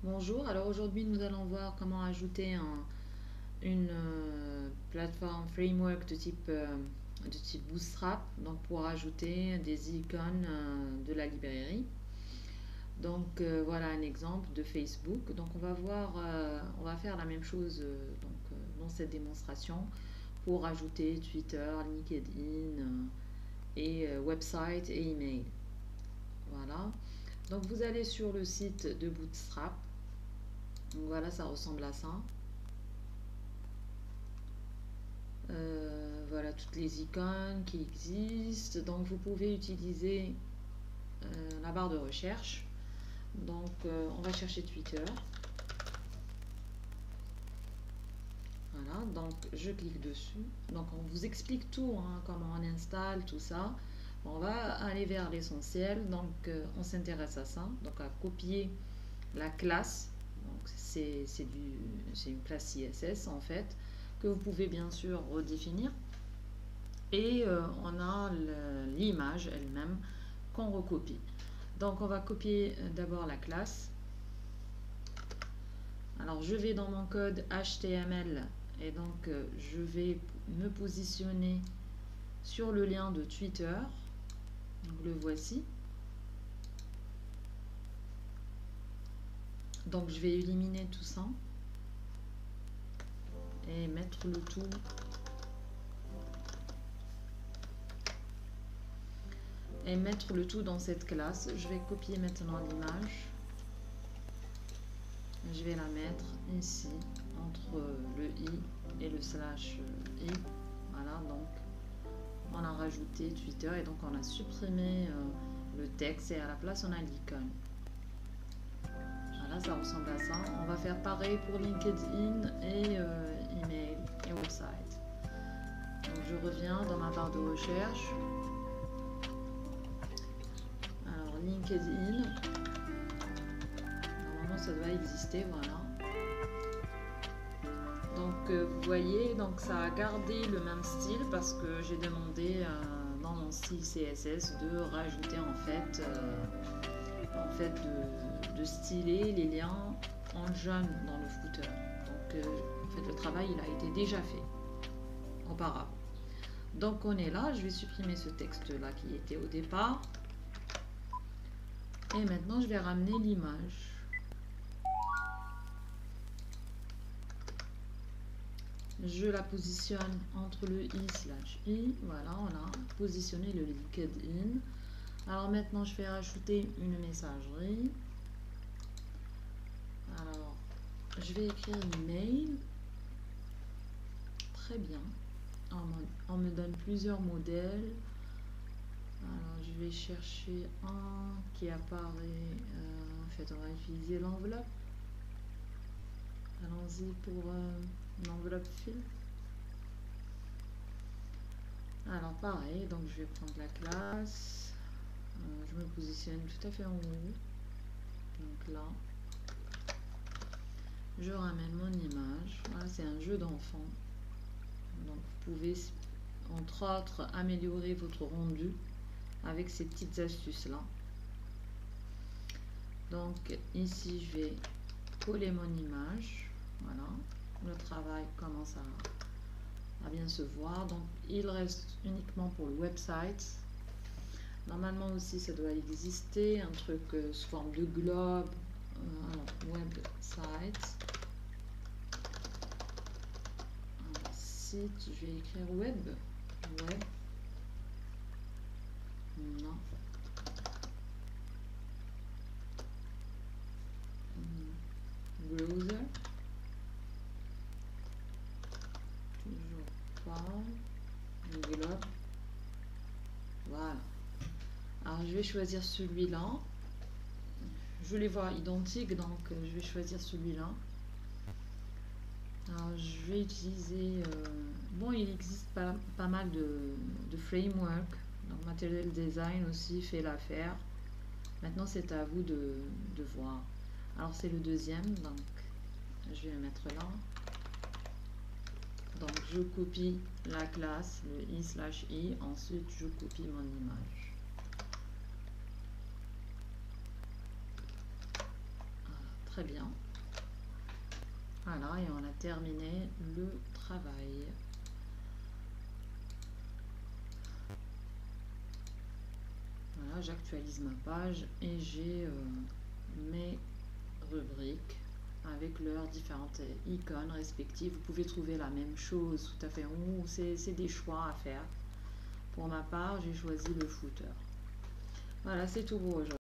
Bonjour, alors aujourd'hui nous allons voir comment ajouter une plateforme framework de type Bootstrap, donc pour ajouter des icônes de la librairie. Donc voilà un exemple de Facebook. Donc on va faire la même chose dans cette démonstration pour ajouter Twitter, LinkedIn et website et email. Voilà. Donc vous allez sur le site de Bootstrap. Donc voilà, ça ressemble à ça. Voilà toutes les icônes qui existent. Donc vous pouvez utiliser la barre de recherche. Donc on va chercher Twitter. Voilà, donc je clique dessus. Donc on vous explique tout, hein, comment on installe, tout ça. On va aller vers l'essentiel. Donc on s'intéresse à ça. Donc à copier la classe. Donc c'est une classe CSS en fait, que vous pouvez bien sûr redéfinir. Et on a l'image elle-même qu'on recopie. Donc on va copier d'abord la classe. Alors je vais dans mon code HTML et donc je vais me positionner sur le lien de Twitter. Donc le voici. Donc je vais éliminer tout ça et mettre le tout dans cette classe. Je vais copier maintenant l'image. Je vais la mettre ici entre le i et le slash i. Voilà, donc on a rajouté Twitter et donc on a supprimé le texte et à la place on a l'icône. Voilà, ça ressemble à ça. On va faire pareil pour LinkedIn et email et website. Donc je reviens dans ma barre de recherche. Alors LinkedIn, normalement ça doit exister, voilà. Donc vous voyez, donc ça a gardé le même style parce que j'ai demandé dans mon style CSS de rajouter en fait de styler les liens en jaune dans le footer. Donc en fait le travail il a été déjà fait auparavant. Donc on est là, je vais supprimer ce texte là qui était au départ. Et maintenant je vais ramener l'image. Je la positionne entre le i/i. Voilà, on a positionné le LinkedIn. Alors maintenant, je vais rajouter une messagerie. Alors, je vais écrire une mail. Très bien. On me donne plusieurs modèles. Alors, je vais chercher un qui apparaît. En fait, on va utiliser l'enveloppe. Allons-y pour une enveloppe fil. Alors, pareil, donc je vais prendre la classe. Je me positionne tout à fait en haut. Donc là, je ramène mon image. Voilà, c'est un jeu d'enfant. Donc vous pouvez, entre autres, améliorer votre rendu avec ces petites astuces là. Donc ici, je vais coller mon image. Voilà, le travail commence à bien se voir. Donc il reste uniquement pour le website. Normalement aussi, ça doit exister un truc sous forme de globe. Website. Site, je vais écrire web. Web. Non. Browser. Toujours pas. Globe. Voilà. Alors je vais choisir celui-là. Je les vois identiques, donc je vais choisir celui-là. Alors je vais utiliser... bon, il existe pas mal de frameworks. Donc Material Design aussi fait l'affaire. Maintenant c'est à vous de voir. Alors c'est le deuxième, donc je vais le mettre là. Donc je copie la classe, le i/i, ensuite je copie mon image. Voilà, très bien. Voilà, et on a terminé le travail. Voilà, j'actualise ma page et j'ai mes rubriques avec leurs différentes icônes respectives. Vous pouvez trouver la même chose tout à fait, ou c'est des choix à faire. Pour ma part, j'ai choisi le footer. Voilà, c'est tout pour aujourd'hui.